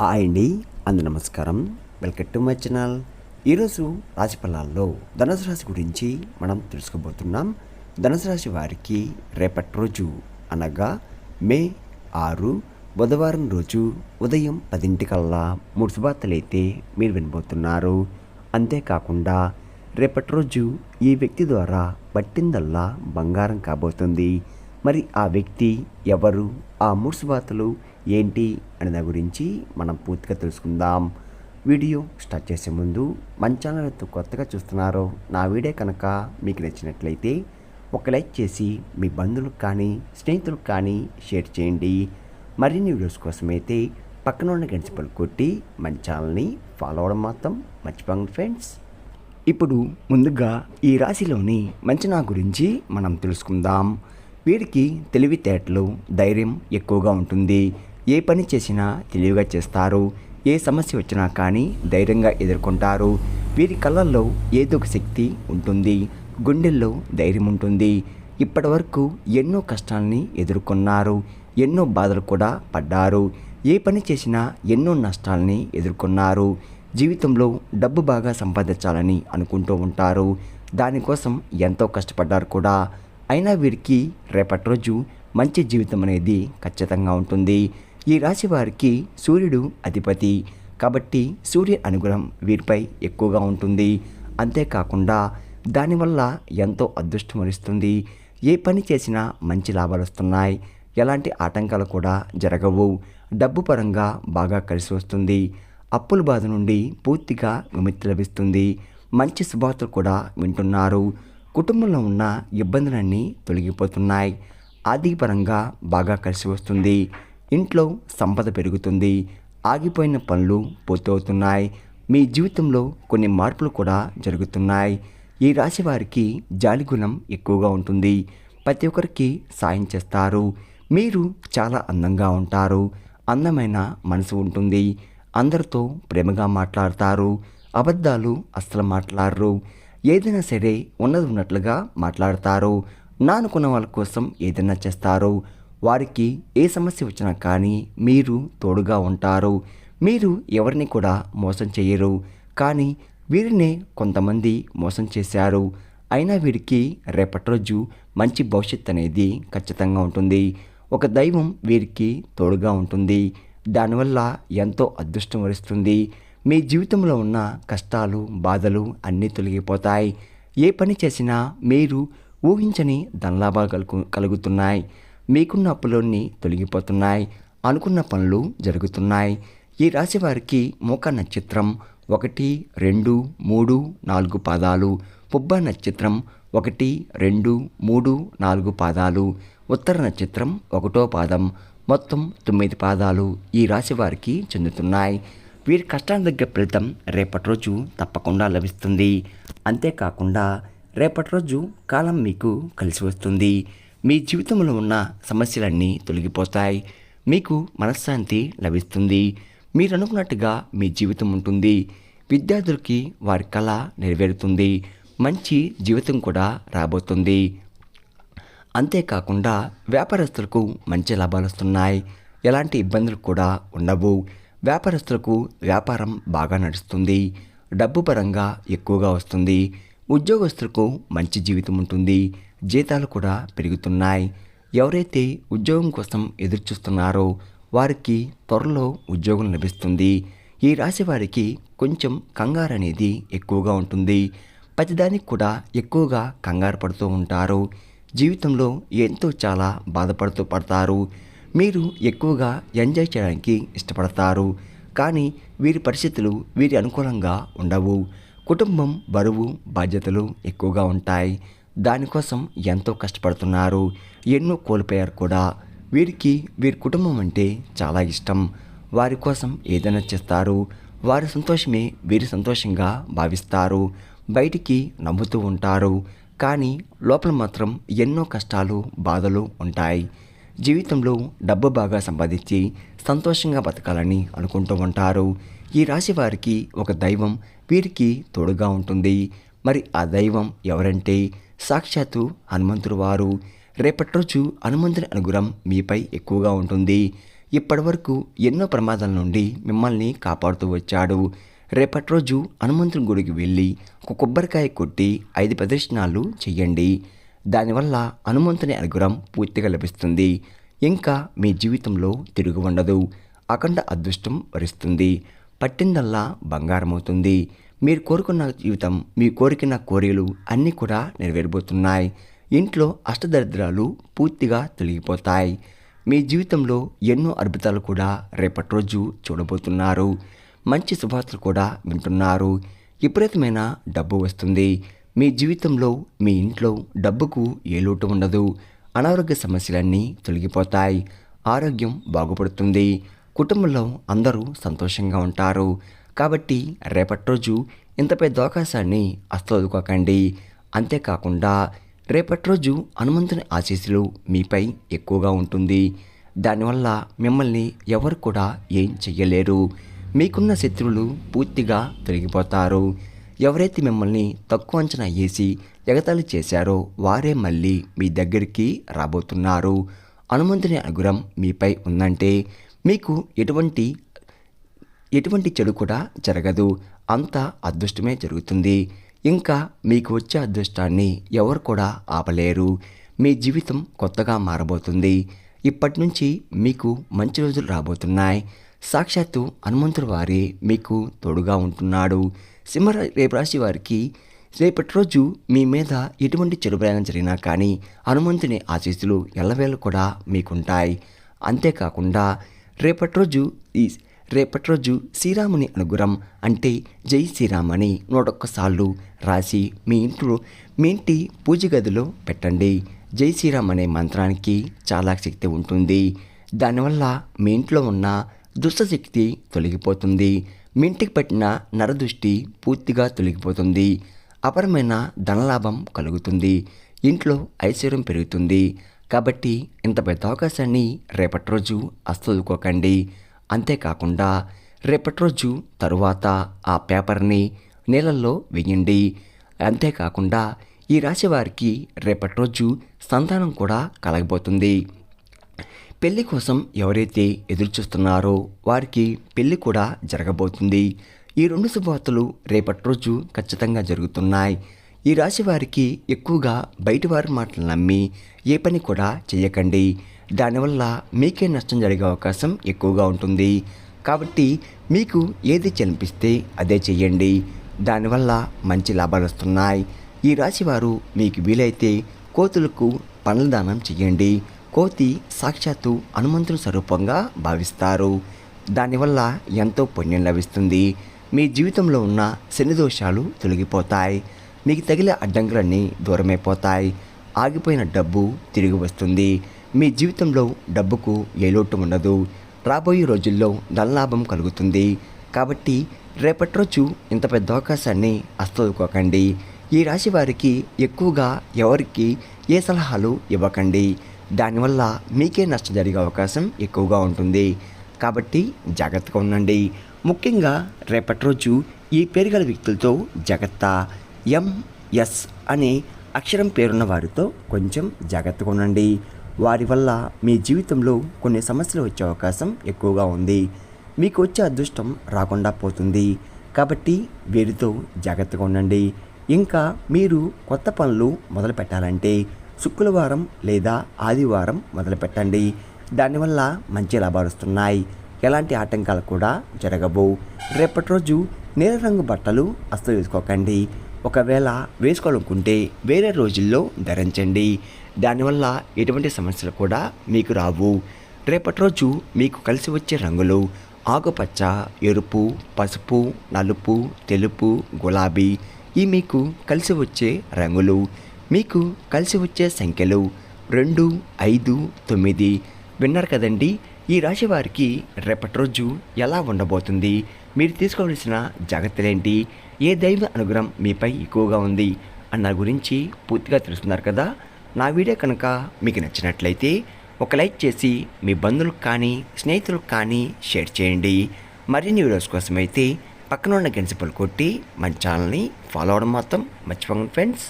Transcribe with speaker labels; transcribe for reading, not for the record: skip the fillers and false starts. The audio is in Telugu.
Speaker 1: హాయ్ అండి, నమస్కారం. Welcome to my channel. ఈరోజు రాశి ఫలాల్లో ధనుసు రాశి గురించి మనం తెలుసుకోబోతున్నాం. ధనుసు రాశి వారికి రేపటి రోజు అనగా మే 6 బుధవారం రోజు ఉదయం 10 3 శుభార్తలైతే మీరు వినబోతున్నారు. అంతేకాకుండా రేపటి రోజు ఈ వ్యక్తి ద్వారా పట్టిందల్లా బంగారం కాబోతుంది. మరి ఆ వ్యక్తి ఎవరు, ఆ 3 శుభార్తలు ఏంటి అనే దాని గురించి మనం పూర్తిగా తెలుసుకుందాం. వీడియో స్టార్ట్ చేసే ముందు మన ఛానల్ కొత్తగా చూస్తున్నారో నా వీడియో కనుక మీకు నచ్చినట్లయితే ఒక లైక్ చేసి మీ బంధువులకు కానీ స్నేహితులకు కానీ షేర్ చేయండి. మరిన్ని వీడియోస్ కోసమైతే పక్కన ఉన్న గంట సింబల్ కొట్టి మన ఛానల్ని ఫాలో అవ్వడం మాత్రం మర్చిపోండి ఫ్రెండ్స్. ఇప్పుడు ముందుగా ఈ రాశిలోని మంచనా గురించి మనం తెలుసుకుందాం. వీరికి తెలివితేటలు, ధైర్యం ఎక్కువగా ఉంటుంది. ఏ పని చేసినా తెలివిగా చేస్తారు. ఏ సమస్య వచ్చినా కానీ ధైర్యంగా ఎదుర్కొంటారు. వీరి కళ్ళల్లో ఏదో ఒక శక్తి ఉంటుంది. గుండెల్లో ధైర్యం ఉంటుంది. ఇప్పటి వరకు ఎన్నో కష్టాలని ఎదుర్కొన్నారు. ఎన్నో బాధలు కూడా పడ్డారు. ఏ పని చేసినా ఎన్నో నష్టాలని ఎదుర్కొన్నారు. జీవితంలో డబ్బు బాగా సంపాదించాలని అనుకుంటూ ఉంటారు. దానికోసం ఎంతో కష్టపడ్డారు కూడా. అయినా వీరికి రేపటి రోజు మంచి జీవితం అనేది ఖచ్చితంగా ఉంటుంది. ఈ రాశి వారికి సూర్యుడు అధిపతి కాబట్టి సూర్య అనుగ్రహం వీరిపై ఎక్కువగా ఉంటుంది. అంతేకాకుండా దానివల్ల ఎంతో అదృష్టం వరిస్తుంది. ఏ పని చేసినా మంచి లాభాలు వస్తున్నాయి. ఎలాంటి ఆటంకాలు కూడా జరగవు. డబ్బు పరంగా బాగా కలిసి వస్తుంది. అప్పుల బాధ నుండి పూర్తిగా విముక్తి లభిస్తుంది. మంచి శుభార్తలు కూడా వింటున్నారు. కుటుంబంలో ఉన్న ఇబ్బందులన్నీ తొలగిపోతున్నాయి. ఆర్థికపరంగా బాగా కలిసి వస్తుంది. ఇంట్లో సంపద పెరుగుతుంది. ఆగిపోయిన పనులు పూర్తవుతున్నాయి. మీ జీవితంలో కొన్ని మార్పులు కూడా జరుగుతున్నాయి. ఈ రాశి వారికి జాలి గుణం ఎక్కువగా ఉంటుంది. ప్రతి ఒక్కరికి సాయం చేస్తారు. మీరు చాలా అందంగా ఉంటారు. అందమైన మనసు ఉంటుంది. అందరితో ప్రేమగా మాట్లాడతారు. అబద్ధాలు అస్సలు మాట్లాడరు. ఏదైనా సరే ఉన్నది ఉన్నట్లుగా మాట్లాడతారు. నా అనుకున్న వాళ్ళ కోసం ఏదైనా చేస్తారు. వారికి ఏ సమస్య వచ్చినా కానీ మీరు తోడుగా ఉంటారు. మీరు ఎవరిని కూడా మోసం చేయరు. కానీ వీరినే కొంతమంది మోసం చేశారు. అయినా వీరికి రేపటి రోజు మంచి భవిష్యత్తు అనేది ఖచ్చితంగా ఉంటుంది. ఒక దైవం వీరికి తోడుగా ఉంటుంది. దానివల్ల ఎంతో అదృష్టం వరిస్తుంది. మీ జీవితంలో ఉన్న కష్టాలు, బాధలు అన్నీ తొలగిపోతాయి. ఏ పని చేసినా మీరు ఊహించని ధనలాభాలు కలుగుతున్నాయి. మీకున్న అప్పులన్నీ తొలగిపోతున్నాయి. అనుకున్న పనులు జరుగుతున్నాయి. ఈ రాశి వారికి మూక నక్షత్రం 1, 2, 3, 4 పాదాలు, పుబ్బ నక్షత్రం 1, 2, 3, 4 పాదాలు, ఉత్తర నక్షత్రం 1వ పాదం, మొత్తం 9 పాదాలు ఈ రాశి వారికి చెందుతున్నాయి. వీరి కష్టాల దగ్గర ఫలితం రేపటి రోజు తప్పకుండా లభిస్తుంది. అంతేకాకుండా రేపటి రోజు కాలం మీకు కలిసి వస్తుంది. మీ జీవితంలో ఉన్న సమస్యలన్నీ తొలగిపోతాయి. మీకు మనశ్శాంతి లభిస్తుంది. మీరు అనుకున్నట్టుగా మీ జీవితం ఉంటుంది. విద్యార్థులకి వారి కళ నెరవేరుతుంది. మంచి జీవితం కూడా రాబోతుంది. అంతేకాకుండా వ్యాపారస్తులకు మంచి లాభాలు వస్తున్నాయి. ఎలాంటి ఇబ్బందులు కూడా ఉండవు. వ్యాపారస్తులకు వ్యాపారం బాగా నడుస్తుంది. డబ్బు పరంగా ఎక్కువగా వస్తుంది. ఉద్యోగస్తులకు మంచి జీవితం ఉంటుంది. జీతాలు కూడా పెరుగుతున్నాయి. ఎవరైతే ఉద్యోగం కోసం ఎదురుచూస్తున్నారో వారికి త్వరలో ఉద్యోగం లభిస్తుంది. ఈ రాశి వారికి కొంచెం కంగారు అనేది ఎక్కువగా ఉంటుంది. ప్రతిదానికి కూడా ఎక్కువగా కంగారు పడుతూ ఉంటారు. జీవితంలో ఎంతో చాలా బాధపడుతూ పడతారు. మీరు ఎక్కువగా ఎంజాయ్ చేయడానికి ఇష్టపడతారు. కానీ వీరి పరిస్థితులు వీరి అనుకూలంగా ఉండవు. కుటుంబం బరువు బాధ్యతలు ఎక్కువగా ఉంటాయి. దానికోసం ఎంతో కష్టపడుతున్నారు. ఎన్నో కోల్పోయారు కూడా. వీరికి వీరి కుటుంబం అంటే చాలా ఇష్టం. వారి కోసం ఏదైనా చేస్తారు. వారి సంతోషమే వీరి సంతోషంగా భావిస్తారు. బయటికి నవ్వుతూ ఉంటారు. కానీ లోపల మాత్రం ఎన్నో కష్టాలు, బాధలు ఉంటాయి. జీవితంలో డబ్బు బాగా సంపాదించి సంతోషంగా బతకాలని అనుకుంటూ ఉంటారు. ఈ రాశి వారికి ఒక దైవం వీరికి తోడుగా ఉంటుంది. మరి ఆ దైవం ఎవరంటే సాక్షాత్తు హనుమంతుడు వారు. రేపటి రోజు హనుమంతుని అనుగ్రహం మీపై ఎక్కువగా ఉంటుంది. ఇప్పటివరకు ఎన్నో ప్రమాదాల నుండి మిమ్మల్ని కాపాడుతూ వచ్చాడు. రేపటి రోజు హనుమంతుని గుడికి వెళ్ళి ఒక కొబ్బరికాయ కొట్టి 5 ప్రదక్షిణాలు చెయ్యండి. దానివల్ల హనుమంతుని అనుగ్రహం పూర్తిగా లభిస్తుంది. ఇంకా మీ జీవితంలో తిరుగు ఉండదు. అఖండ అదృష్టం వరిస్తుంది. పట్టిందల్లా బంగారం అవుతుంది. మీరు కోరుకున్న జీవితం, మీ కోరికన కోరికలు అన్నీ కూడా నెరవేరబోతున్నాయి. ఇంట్లో అష్టదరిద్రాలు పూర్తిగా తొలగిపోతాయి. మీ జీవితంలో ఎన్నో అద్భుతాలు కూడా రేపటి రోజు చూడబోతున్నారు. మంచి శుభార్తలు కూడా వింటున్నారు. విపరీతమైన డబ్బు వస్తుంది. మీ జీవితంలో, మీ ఇంట్లో డబ్బుకు ఏ లోటు ఉండదు. అనారోగ్య సమస్యలన్నీ తొలగిపోతాయి. ఆరోగ్యం బాగుపడుతుంది. కుటుంబంలో అందరూ సంతోషంగా ఉంటారు. కాబట్టి రేపటి రోజు ఇంత పెద్ద అవకాశాన్ని అస్తోదుకోకండి. అంతేకాకుండా రేపటి రోజు హనుమంతుని ఆశీస్సులు మీపై ఎక్కువగా ఉంటుంది. దానివల్ల మిమ్మల్ని ఎవరు కూడా ఏం చెయ్యలేరు. మీకున్న శత్రువులు పూర్తిగా తొలగిపోతారు. ఎవరైతే మిమ్మల్ని తక్కువ అంచనా వేసి ఎగతాళి చేశారో వారే మళ్ళీ మీ దగ్గరికి రాబోతున్నారు. హనుమంతుని అనుగ్రహం మీపై ఉందంటే మీకు ఎటువంటి చెడు కూడా జరగదు. అంతా అదృష్టమే జరుగుతుంది. ఇంకా మీకు వచ్చే అదృష్టాన్ని ఎవరు కూడా ఆపలేరు. మీ జీవితం కొత్తగా మారబోతుంది. ఇప్పటి నుంచి మీకు మంచి రోజులు రాబోతున్నాయి. సాక్షాత్తు హనుమంతుడు వారే మీకు తోడుగా ఉంటున్నాడు. రేపు రాశి వారికి రేపటి రోజు మీ మీద ఎటువంటి చెడు ప్రయాణం జరిగినా కానీ హనుమంతుని ఆశీస్సులు ఎల్లవేళ కూడా మీకుంటాయి. అంతేకాకుండా రేపటి రోజు శ్రీరాముని అనుగ్రహం అంటే జై శ్రీరామ్ అని 101 సార్లు రాసి మీ ఇంటి పూజ గదిలో పెట్టండి. జై శ్రీరామ్ అనే మంత్రానికి చాలా శక్తి ఉంటుంది. దానివల్ల మీ ఇంట్లో ఉన్న దుష్టశక్తి తొలగిపోతుంది. మీ ఇంటికి పట్టిన నరదృష్టి పూర్తిగా తొలగిపోతుంది. అపరమైన ధనలాభం కలుగుతుంది. ఇంట్లో ఐశ్వర్యం పెరుగుతుంది. కాబట్టి ఇంత పెద్ద అవకాశాన్ని రేపటి రోజు అస్తోదుకోకండి. అంతేకాకుండా రేపటి రోజు తరువాత ఆ పేపర్ని నీళ్ళల్లో వేయండి. అంతేకాకుండా ఈ రాశి వారికి రేపటి రోజు సంతానం కూడా కలగబోతుంది. పెళ్లి కోసం ఎవరైతే ఎదురు చూస్తున్నారో వారికి పెళ్లి కూడా జరగబోతుంది. ఈ 2 శుభవార్తలు రేపటి రోజు ఖచ్చితంగా జరుగుతున్నాయి. ఈ రాశి వారికి ఎక్కువగా బయటి వారి మాటలు నమ్మి ఏ పని కూడా చేయకండి. దానివల్ల మీకే నష్టం జరిగే అవకాశం ఎక్కువగా ఉంటుంది. కాబట్టి మీకు ఏది చనిపిస్తే అదే చెయ్యండి. దానివల్ల మంచి లాభాలు వస్తున్నాయి. ఈ రాశివారు మీకు వీలైతే కోతులకు పండ్ల దానం చెయ్యండి. కోతి సాక్షాత్తు హనుమంతుని స్వరూపంగా భావిస్తారు. దానివల్ల ఎంతో పుణ్యం లభిస్తుంది. మీ జీవితంలో ఉన్న శని దోషాలు తొలగిపోతాయి. మీకు తగిలే అడ్డంకులన్నీ దూరమైపోతాయి. ఆగిపోయిన డబ్బు తిరిగి వస్తుంది. మీ జీవితంలో డబ్బుకు ఏ లోటు ఉండదు. రాబోయే రోజుల్లో ధనలాభం కలుగుతుంది. కాబట్టి రేపటి రోజు ఇంత పెద్ద అవకాశాన్ని అస్తోదుకోకండి. ఈ రాశి వారికి ఎక్కువగా ఎవరికి ఏ సలహాలు ఇవ్వకండి. దానివల్ల మీకే నష్టం జరిగే అవకాశం ఎక్కువగా ఉంటుంది. కాబట్టి జాగ్రత్తగా ఉండండి. ముఖ్యంగా రేపటి రోజు ఈ పేరు గల వ్యక్తులతో జాగ్రత్త. ఎంఎస్ అనే అక్షరం పేరున్న వారితో కొంచెం జాగ్రత్తగా ఉండండి. వారి వల్ల మీ జీవితంలో కొన్ని సమస్యలు వచ్చే అవకాశం ఎక్కువగా ఉంది. మీకు వచ్చే అదృష్టం రాకుండా పోతుంది. కాబట్టి వీరితో జాగ్రత్తగా ఉండండి. ఇంకా మీరు కొత్త పనులు మొదలు పెట్టాలంటే శుక్రవారం లేదా ఆదివారం మొదలు పెట్టండి. దానివల్ల మంచి లాభాలు వస్తున్నాయి. ఎలాంటి ఆటంకాలు కూడా జరగవు. రేపటి రోజు నీల రంగు బట్టలు అస్సలు వేసుకోకండి. ఒకవేళ వేసుకోవాలనుకుంటే వేరే రోజుల్లో ధరించండి. దానివల్ల ఎటువంటి సమస్యలు కూడా మీకు రావు. రేపటి రోజు మీకు కలిసి వచ్చే రంగులు ఆకుపచ్చ, ఎరుపు, పసుపు, నలుపు, తెలుపు, గులాబీ. ఈ మీకు కలిసి వచ్చే రంగులు. మీకు కలిసి వచ్చే సంఖ్యలు 2, 5, 9. విన్నారు కదండి. ఈ రాశి వారికి రేపటి రోజు ఎలా ఉండబోతుంది, మీరు తీసుకోవాల్సిన జాగ్రత్తలేంటి, ఏ దైవ అనుగ్రహం మీపై ఎక్కువగా ఉంది అన్న గురించి పూర్తిగా తెలుసుకున్నారు కదా. నా వీడియో కనుక మీకు నచ్చినట్లయితే ఒక లైక్ చేసి మీ బంధువులకు కానీ స్నేహితులకు కానీ షేర్ చేయండి. మరిన్ని వీడియోస్ కోసం అయితే పక్కన ఉన్న గంట సింబల్ కొట్టి మన ఛానల్ని ఫాలో అవ్వడం మాత్రం మర్చిపోకండి ఫ్రెండ్స్.